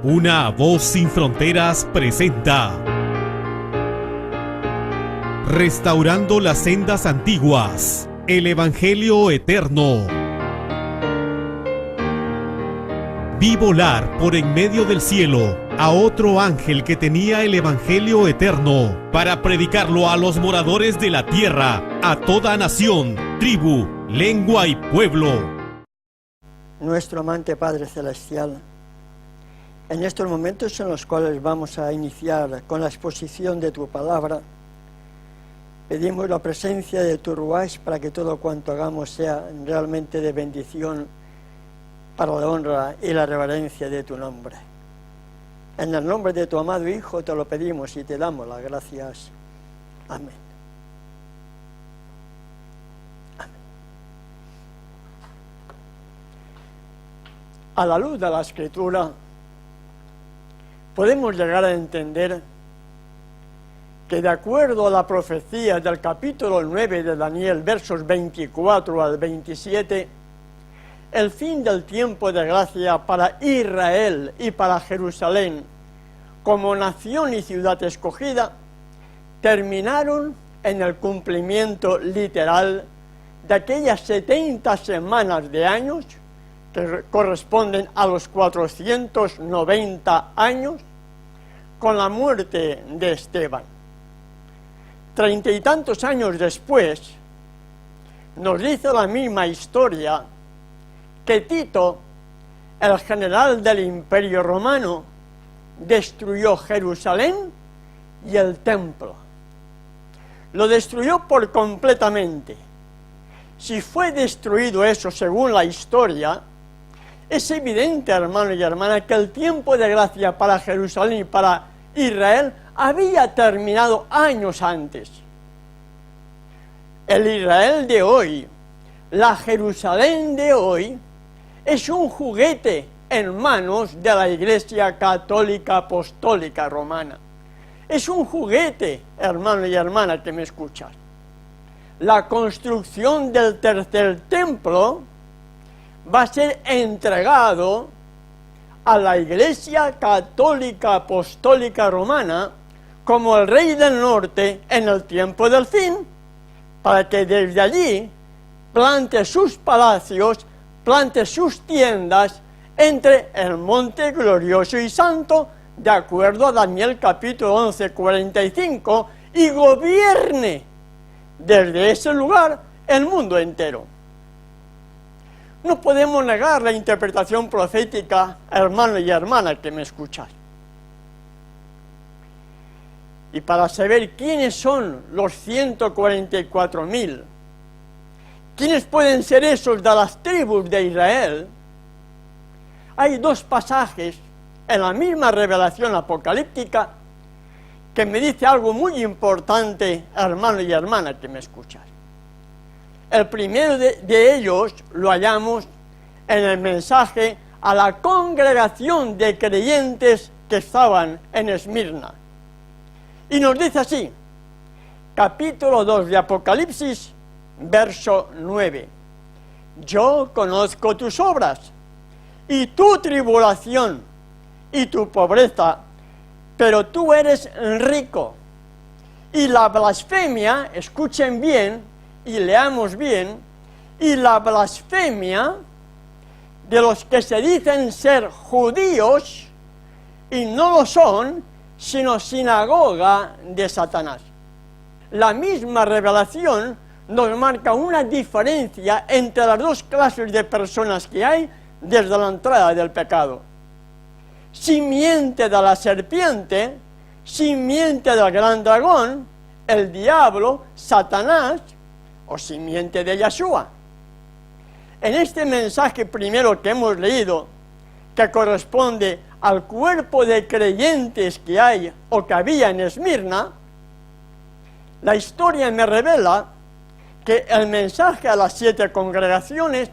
Una voz sin fronteras presenta Restaurando las sendas antiguas, el Evangelio eterno. Vi volar por en medio del cielo a otro ángel que tenía el Evangelio eterno para predicarlo a los moradores de la tierra, a toda nación, tribu, lengua y pueblo. Nuestro amante Padre Celestial, en estos momentos en los cuales vamos a iniciar con la exposición de tu palabra, pedimos la presencia de tu Ruach para que todo cuanto hagamos sea realmente de bendición para la honra y la reverencia de tu nombre. En el nombre de tu amado Hijo te lo pedimos y te damos las gracias. Amén. Amén. A la luz de la Escritura, podemos llegar a entender que de acuerdo a la profecía del capítulo 9 de Daniel, versos 24 al 27, el fin del tiempo de gracia para Israel y para Jerusalén, como nación y ciudad escogida, terminaron en el cumplimiento literal de aquellas 70 semanas de años que corresponden a los 490 años con la muerte de Esteban. 30 y tantos años después, nos dice la misma historia que Tito, el general del Imperio Romano, destruyó Jerusalén y el templo. Lo destruyó por completamente. Si fue destruido eso según la historia, es evidente, hermano y hermana, que el tiempo de gracia para Jerusalén y para Israel había terminado años antes. El Israel de hoy, la Jerusalén de hoy, es un juguete en manos de la Iglesia Católica Apostólica Romana. Es un juguete, hermano y hermana que me escuchas. La construcción del tercer templo va a ser entregado a la Iglesia Católica Apostólica Romana como el Rey del Norte en el tiempo del fin, para que desde allí plante sus palacios, plante sus tiendas entre el monte glorioso y santo, de acuerdo a Daniel capítulo 11, 45, y gobierne desde ese lugar el mundo entero. No podemos negar la interpretación profética, hermano y hermana que me escucháis. Y para saber quiénes son los 144.000, quiénes pueden ser esos de las tribus de Israel, hay dos pasajes en la misma revelación apocalíptica que me dice algo muy importante, hermano y hermana que me escucháis. El primero de ellos lo hallamos en el mensaje a la congregación de creyentes que estaban en Esmirna. Y nos dice así, capítulo 2 de Apocalipsis, verso 9. Yo conozco tus obras, y tu tribulación, y tu pobreza, pero tú eres rico. Y la blasfemia, escuchen bien, y leamos bien, y la blasfemia de los que se dicen ser judíos, y no lo son, sino sinagoga de Satanás. La misma revelación nos marca una diferencia entre las dos clases de personas que hay desde la entrada del pecado. Simiente de la serpiente, simiente del gran dragón, el diablo, Satanás, o simiente de Yeshua. En este mensaje primero que hemos leído, que corresponde al cuerpo de creyentes que hay o que había en Esmirna, la historia me revela que el mensaje a las 7 congregaciones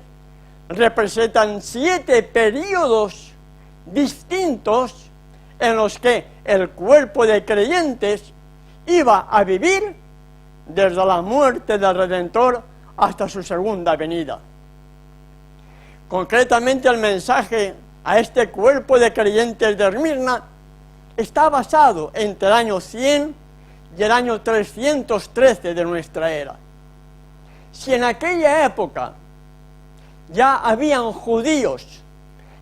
representan 7 periodos distintos en los que el cuerpo de creyentes iba a vivir desde la muerte del Redentor hasta su segunda venida. Concretamente el mensaje a este cuerpo de creyentes de Esmirna está basado entre el año 100 y el año 313 de nuestra era. Si en aquella época ya habían judíos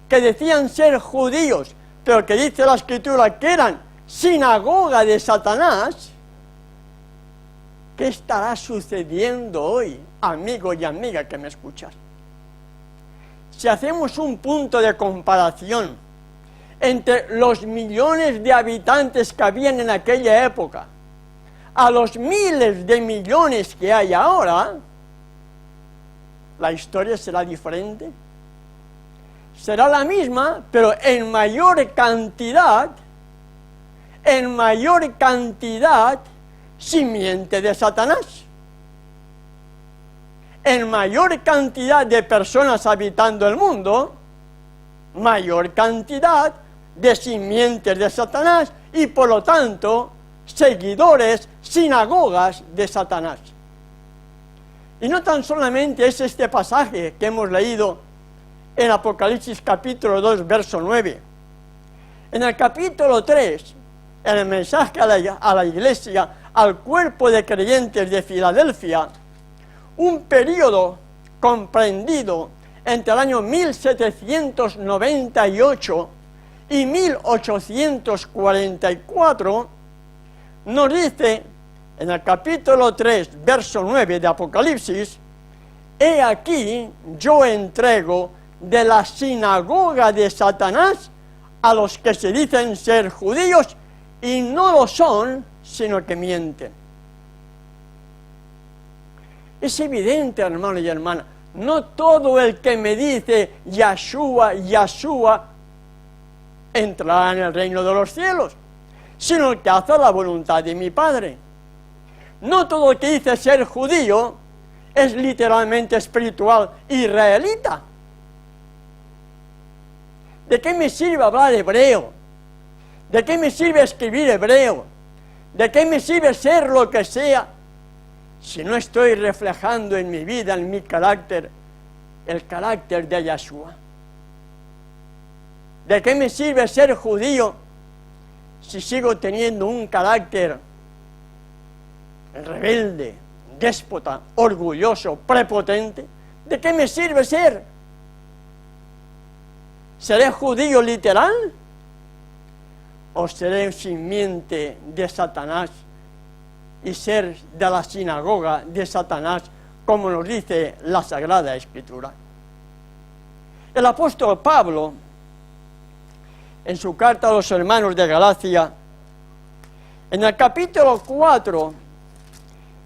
que decían ser judíos, pero que dice la Escritura que eran sinagoga de Satanás, ¿qué estará sucediendo hoy, amigo y amiga que me escuchas? Si hacemos un punto de comparación entre los millones de habitantes que habían en aquella época a los miles de millones que hay ahora, la historia será diferente. Será la misma, pero en mayor cantidad, simiente de Satanás. En mayor cantidad de personas habitando el mundo, mayor cantidad de simientes de Satanás y por lo tanto seguidores, sinagogas de Satanás. Y no tan solamente es este pasaje que hemos leído en Apocalipsis capítulo 2, verso 9. En el capítulo 3, en el mensaje a la iglesia, al cuerpo de creyentes de Filadelfia, un periodo comprendido entre el año 1798 y 1844, nos dice en el capítulo 3, verso 9 de Apocalipsis: he aquí yo entrego de la sinagoga de Satanás a los que se dicen ser judíos y no lo son, sino que mienten. Es evidente, hermano y hermana, no todo el que me dice Yahshua, Yahshua, entrará en el reino de los cielos, sino el que hace la voluntad de mi Padre. No todo el que dice ser judío es literalmente espiritual israelita. ¿De qué me sirve hablar hebreo? ¿De qué me sirve escribir hebreo? ¿De qué me sirve ser lo que sea si no estoy reflejando en mi vida, en mi carácter, el carácter de Yahshua? ¿De qué me sirve ser judío si sigo teniendo un carácter rebelde, déspota, orgulloso, prepotente? ¿De qué me sirve ser? ¿Seré judío literal? ¿O seré simiente de Satanás y ser de la sinagoga de Satanás, como nos dice la Sagrada Escritura? El apóstol Pablo, en su carta a los hermanos de Galacia, en el capítulo 4,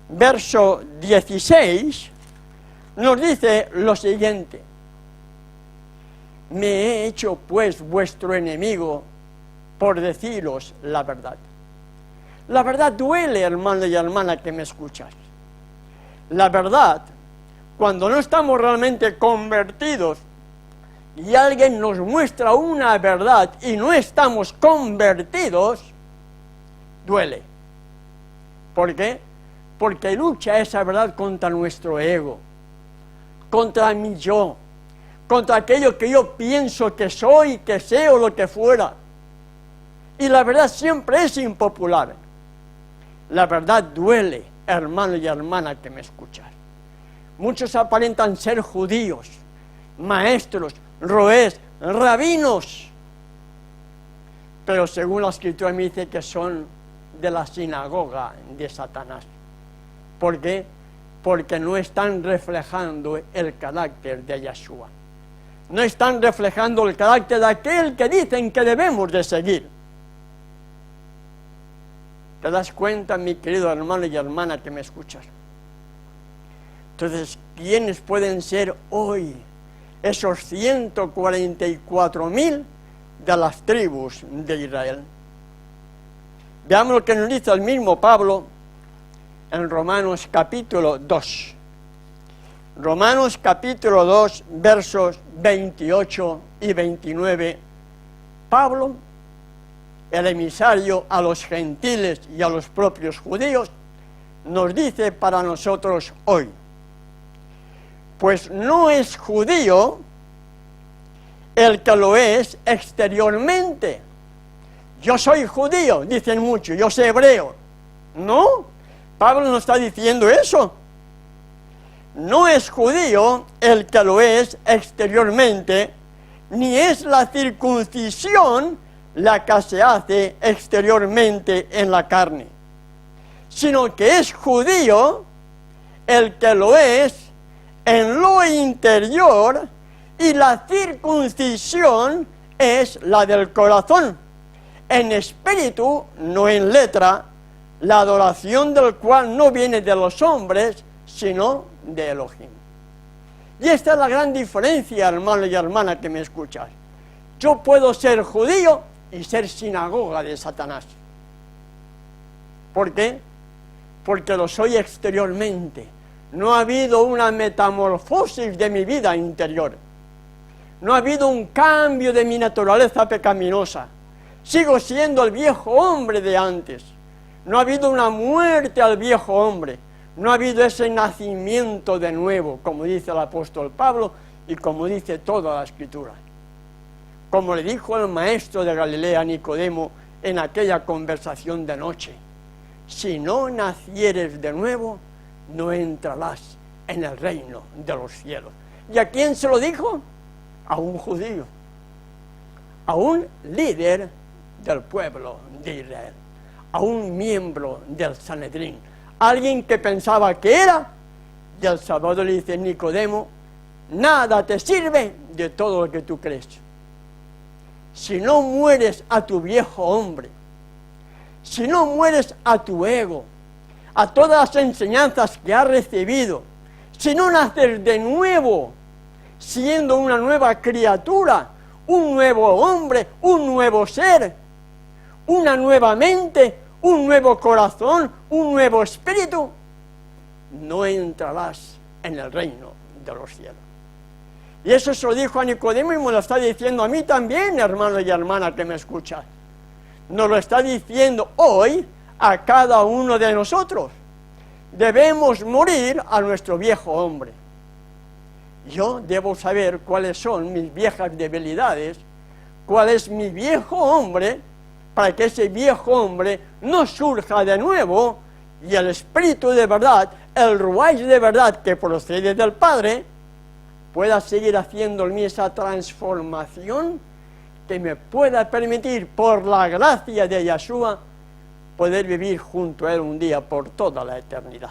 verso 16, nos dice lo siguiente: me he hecho pues vuestro enemigo por deciros la verdad. La verdad duele, hermano y hermana que me escuchas. La verdad, cuando no estamos realmente convertidos y alguien nos muestra una verdad y no estamos convertidos, duele. ¿Por qué? Porque lucha esa verdad contra nuestro ego, contra mi yo, contra aquello que yo pienso que soy, que sé o lo que fuera. Y la verdad siempre es impopular. La verdad duele, hermano y hermana que me escuchas. Muchos aparentan ser judíos, maestros, roés, rabinos, pero según la Escritura me dice que son de la sinagoga de Satanás. ¿Por qué? Porque no están reflejando el carácter de Yahshua. No están reflejando el carácter de aquel que dicen que debemos de seguir. ¿Te das cuenta, mi querido hermano y hermana que me escuchas? Entonces, ¿quiénes pueden ser hoy esos 144.000 de las tribus de Israel? Veamos lo que nos dice el mismo Pablo en Romanos capítulo 2. Romanos capítulo 2, versos 28 y 29. Pablo, el emisario a los gentiles y a los propios judíos, nos dice para nosotros hoy: pues no es judío el que lo es exteriormente. Yo soy judío, dicen muchos, yo soy hebreo. No, Pablo no está diciendo eso. No es judío el que lo es exteriormente, ni es la circuncisión la que se hace exteriormente en la carne, sino que es judío el que lo es en lo interior, y la circuncisión es la del corazón, en espíritu, no en letra, la adoración del cual no viene de los hombres, sino de Elohim. Y esta es la gran diferencia, hermano y hermana que me escuchas. Yo puedo ser judío y ser sinagoga de Satanás. ¿Por qué? Porque lo soy exteriormente. No ha habido una metamorfosis de mi vida interior. No ha habido un cambio de mi naturaleza pecaminosa. Sigo siendo el viejo hombre de antes. No ha habido una muerte al viejo hombre. No ha habido ese nacimiento de nuevo, como dice el apóstol Pablo y como dice toda la Escritura. Como le dijo el maestro de Galilea a Nicodemo en aquella conversación de noche: si no nacieres de nuevo, no entrarás en el reino de los cielos. ¿Y a quién se lo dijo? A un judío, a un líder del pueblo de Israel, a un miembro del Sanedrín, alguien que pensaba que era, y el Salvador le dice: Nicodemo, nada te sirve de todo lo que tú crees. Si no mueres a tu viejo hombre, si no mueres a tu ego, a todas las enseñanzas que has recibido, si no naces de nuevo, siendo una nueva criatura, un nuevo hombre, un nuevo ser, una nueva mente, un nuevo corazón, un nuevo espíritu, no entrarás en el reino de los cielos. Y eso se lo dijo a Nicodemo y me lo está diciendo a mí también, hermano y hermana que me escuchan. Nos lo está diciendo hoy a cada uno de nosotros. Debemos morir a nuestro viejo hombre. Yo debo saber cuáles son mis viejas debilidades, cuál es mi viejo hombre, para que ese viejo hombre no surja de nuevo y el espíritu de verdad, el ruach de verdad que procede del Padre, pueda seguir haciendo en mí esa transformación que me pueda permitir, por la gracia de Yeshua, poder vivir junto a Él un día por toda la eternidad.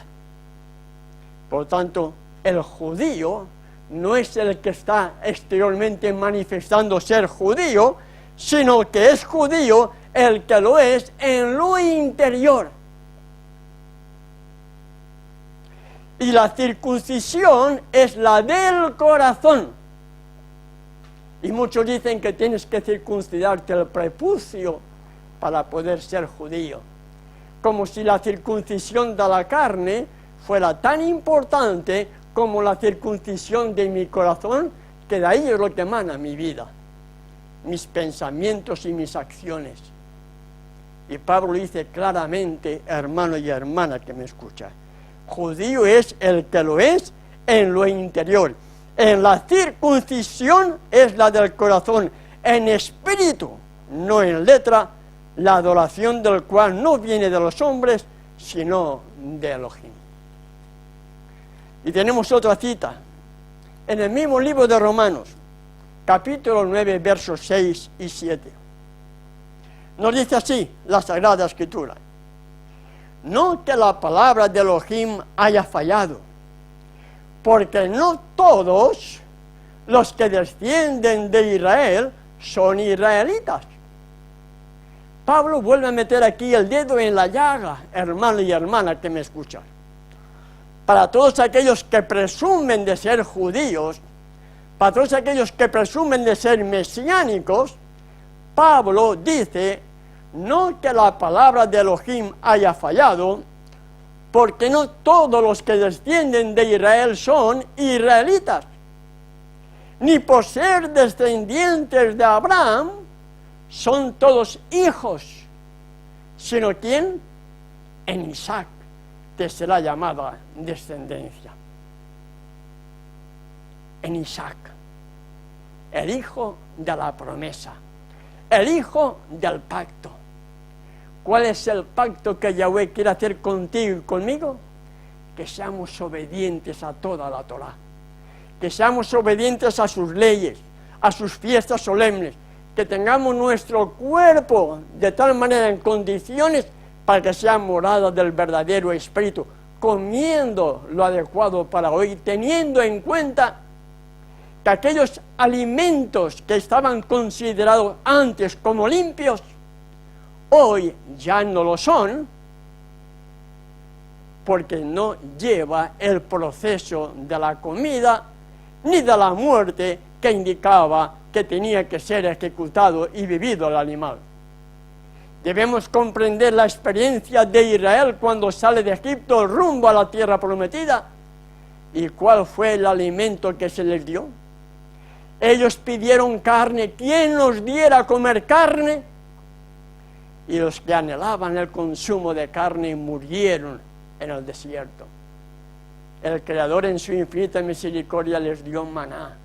Por tanto, el judío no es el que está exteriormente manifestando ser judío, sino que es judío el que lo es en lo interior. Y la circuncisión es la del corazón. Y muchos dicen que tienes que circuncidarte el prepucio para poder ser judío. Como si la circuncisión de la carne fuera tan importante como la circuncisión de mi corazón, que de ahí es lo que emana mi vida, mis pensamientos y mis acciones. Y Pablo dice claramente, hermano y hermana que me escucha, judío es el que lo es en lo interior. En la circuncisión es la del corazón, en espíritu, no en letra, la adoración del cual no viene de los hombres, sino de Elohim. Y tenemos otra cita, en el mismo libro de Romanos, capítulo 9, versos 6 y 7. Nos dice así la Sagrada Escritura: no que la palabra de Elohim haya fallado, porque no todos los que descienden de Israel son israelitas. Pablo vuelve a meter aquí el dedo en la llaga, hermano y hermana que me escuchan. Para todos aquellos que presumen de ser judíos, para todos aquellos que presumen de ser mesiánicos, Pablo dice, no que la palabra de Elohim haya fallado, porque no todos los que descienden de Israel son israelitas, ni por ser descendientes de Abraham son todos hijos, sino ¿quién? En Isaac te será llamada descendencia. En Isaac. el hijo de la promesa, el hijo del pacto. ¿Cuál es el pacto que Yahweh quiere hacer contigo y conmigo? Que seamos obedientes a toda la Torá, que seamos obedientes a sus leyes, a sus fiestas solemnes, que tengamos nuestro cuerpo de tal manera en condiciones para que sea morada del verdadero Espíritu, comiendo lo adecuado para hoy, teniendo en cuenta que aquellos alimentos que estaban considerados antes como limpios, hoy ya no lo son, porque no lleva el proceso de la comida ni de la muerte que indicaba que tenía que ser ejecutado y vivido el animal. Debemos comprender la experiencia de Israel cuando sale de Egipto rumbo a la tierra prometida. ¿Y cuál fue el alimento que se les dio? Ellos pidieron carne. ¿Quién nos diera a comer carne? Y los que anhelaban el consumo de carne murieron en el desierto. El Creador en su infinita misericordia les dio maná,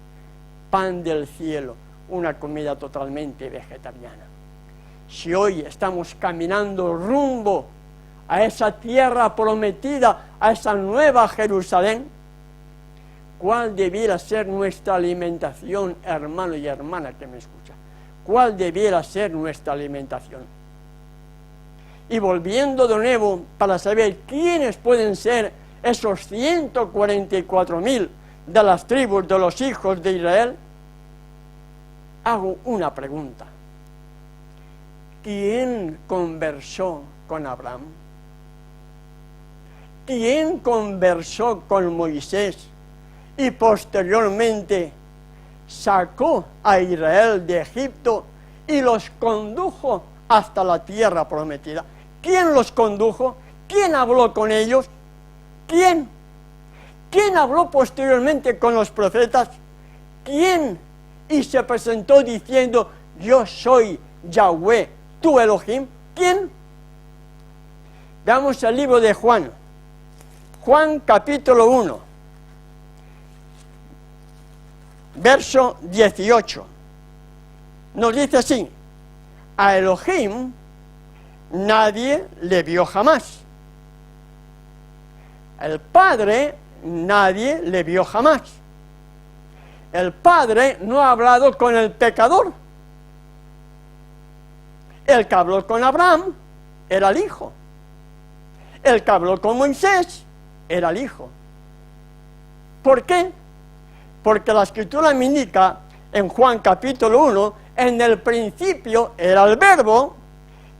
pan del cielo, una comida totalmente vegetariana. Si hoy estamos caminando rumbo a esa tierra prometida, a esa nueva Jerusalén, ¿cuál debiera ser nuestra alimentación, hermano y hermana que me escucha? ¿Cuál debiera ser nuestra alimentación? Y volviendo de nuevo para saber quiénes pueden ser esos 144.000 de las tribus de los hijos de Israel, hago una pregunta. ¿Quién conversó con Abraham? ¿Quién conversó con Moisés y posteriormente sacó a Israel de Egipto y los condujo hasta la tierra prometida? ¿Quién los condujo? ¿Quién habló con ellos? ¿Quién? ¿Quién habló posteriormente con los profetas? ¿Quién? Y se presentó diciendo, yo soy Yahweh, tu Elohim. ¿Quién? Veamos el libro de Juan. Juan capítulo 1, verso 18. Nos dice así, a Elohim nadie le vio jamás. El Padre nadie le vio jamás. El Padre no ha hablado con el pecador. El que habló con Abraham era el Hijo. El que habló con Moisés era el Hijo. ¿Por qué? Porque la Escritura me indica en Juan capítulo 1, en el principio era el Verbo,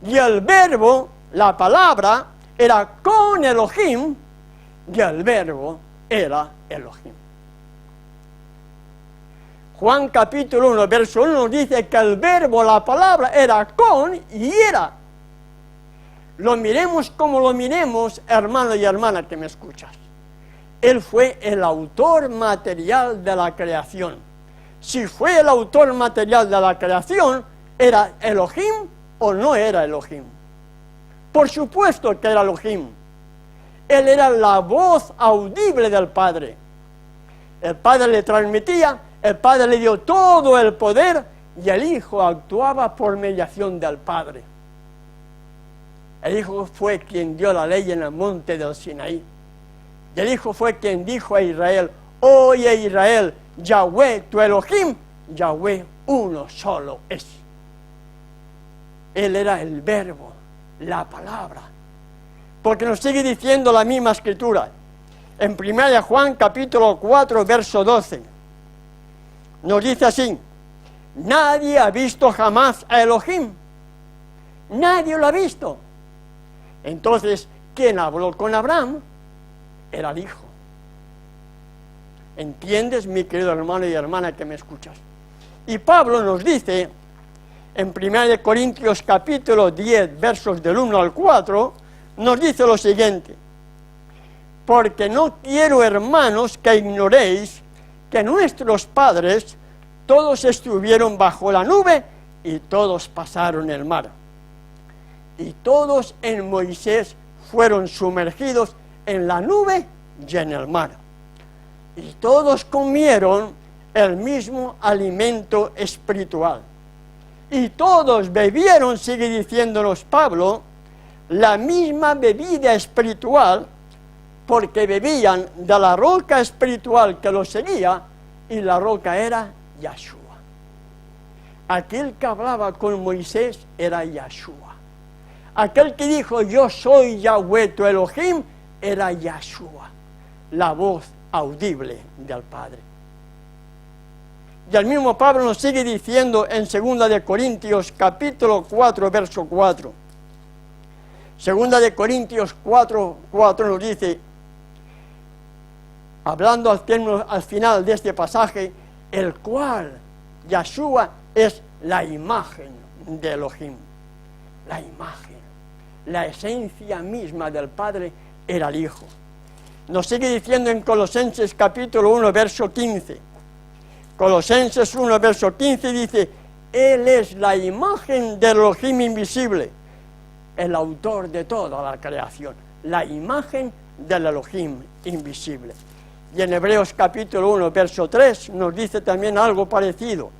y el Verbo, la palabra, era con Elohim, y el Verbo era Elohim. Juan capítulo 1, verso 1 nos dice que el Verbo, la palabra, era con y era. Lo miremos como lo miremos, hermano y hermana que me escuchas. Él fue el autor material de la creación. Si fue el autor material de la creación, ¿era Elohim o no era Elohim? Por supuesto que era Elohim. Él era la voz audible del Padre. El Padre le transmitía, el Padre le dio todo el poder y el Hijo actuaba por mediación del Padre. El Hijo fue quien dio la ley en el monte del Sinaí. Y el Hijo fue quien dijo a Israel, oye Israel, Yahweh, tu Elohim, Yahweh uno solo es. Él era el Verbo, la palabra. Porque nos sigue diciendo la misma Escritura. En 1 Juan capítulo 4, verso 12. Nos dice así, nadie ha visto jamás a Elohim. Nadie lo ha visto. Entonces, ¿quién habló con Abraham? Era el Hijo. ¿Entiendes, mi querido hermano y hermana que me escuchas? Y Pablo nos dice, en 1 Corintios capítulo 10, versos del 1 al 4, nos dice lo siguiente, porque no quiero, hermanos, que ignoréis que nuestros padres todos estuvieron bajo la nube y todos pasaron el mar. Y todos en Moisés fueron sumergidos en la nube y en el mar. Y todos comieron el mismo alimento espiritual. Y todos bebieron, sigue diciéndonos Pablo, la misma bebida espiritual, porque bebían de la roca espiritual que los seguía, y la roca era Yahshua. Aquel que hablaba con Moisés era Yahshua. Aquel que dijo, yo soy Yahweh tu Elohim, era Yahshua, la voz audible del Padre. Y el mismo Pablo nos sigue diciendo en 2 de Corintios capítulo 4, verso 4. 2 de Corintios 4, 4 nos dice, hablando al final de este pasaje, el cual Yahshua es la imagen de Elohim. La imagen, la esencia misma del Padre era el Hijo. Nos sigue diciendo en Colosenses capítulo 1, verso 15. Colosenses 1, verso 15 dice, Él es la imagen del Elohim invisible, el autor de toda la creación, la imagen del Elohim invisible. Y en Hebreos capítulo 1, verso 3 nos dice también algo parecido,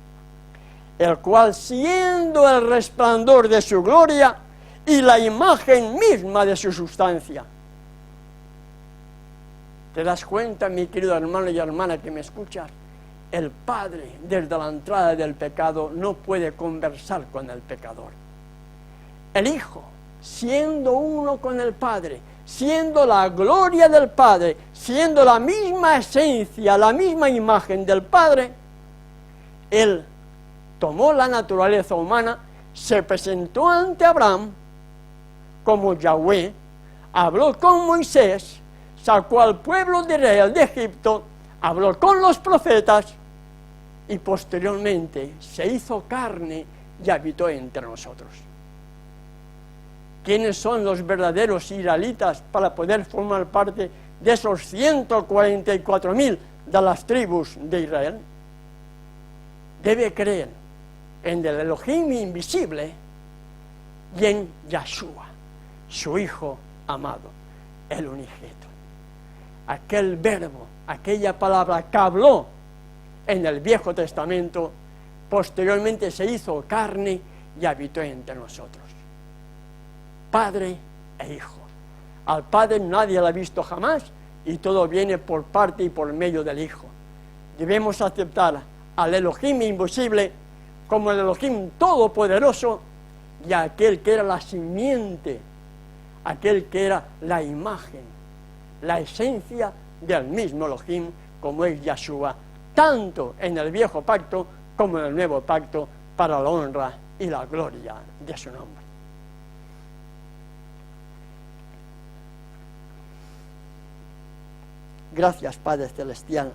el cual siendo el resplandor de su gloria y la imagen misma de su sustancia. ¿Te das cuenta, mi querido hermano y hermana que me escuchas? El Padre, desde la entrada del pecado, no puede conversar con el pecador. El Hijo, siendo uno con el Padre, siendo la gloria del Padre, siendo la misma esencia, la misma imagen del Padre, Él tomó la naturaleza humana, se presentó ante Abraham como Yahweh, habló con Moisés, sacó al pueblo de Israel de Egipto, habló con los profetas y posteriormente se hizo carne y habitó entre nosotros. ¿Quiénes son los verdaderos israelitas para poder formar parte de esos 144.000 de las tribus de Israel? Debe creer en el Elohim invisible y en Yahshua, su Hijo amado, el unigénito. Aquel verbo, aquella palabra que habló en el Viejo Testamento, posteriormente se hizo carne y habitó entre nosotros. Padre e Hijo. Al Padre nadie lo ha visto jamás y todo viene por parte y por medio del Hijo. Debemos aceptar al Elohim invisible como el Elohim todopoderoso y aquel que era la simiente, aquel que era la imagen, la esencia del mismo Elohim, como es Yahshua, tanto en el viejo pacto como en el nuevo pacto, para la honra y la gloria de su nombre. Gracias, Padre Celestial,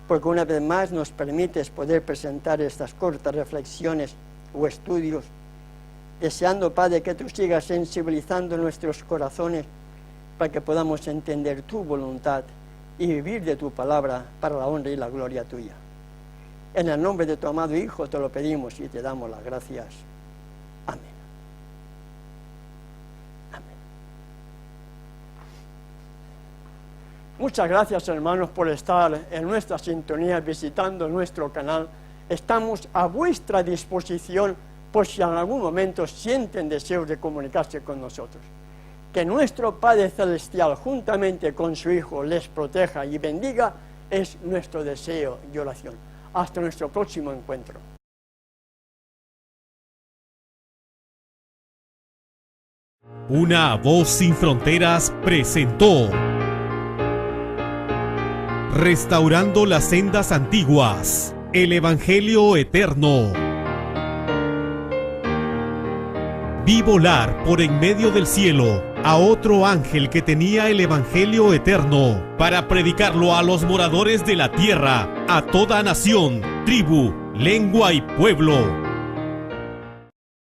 porque una vez más nos permites poder presentar estas cortas reflexiones o estudios, deseando, Padre, que tú sigas sensibilizando nuestros corazones para que podamos entender tu voluntad y vivir de tu palabra para la honra y la gloria tuya. En el nombre de tu amado Hijo te lo pedimos y te damos las gracias. Amén. Amén. Muchas gracias, hermanos, por estar en nuestra sintonía, visitando nuestro canal. Estamos a vuestra disposición por si en algún momento sienten deseos de comunicarse con nosotros. Que nuestro Padre Celestial, juntamente con su Hijo, les proteja y bendiga, es nuestro deseo y oración. Hasta nuestro próximo encuentro. Una voz sin fronteras presentó Restaurando las sendas antiguas, el Evangelio eterno. Vi volar por en medio del cielo a otro ángel que tenía el Evangelio eterno para predicarlo a los moradores de la tierra, a toda nación, tribu, lengua y pueblo.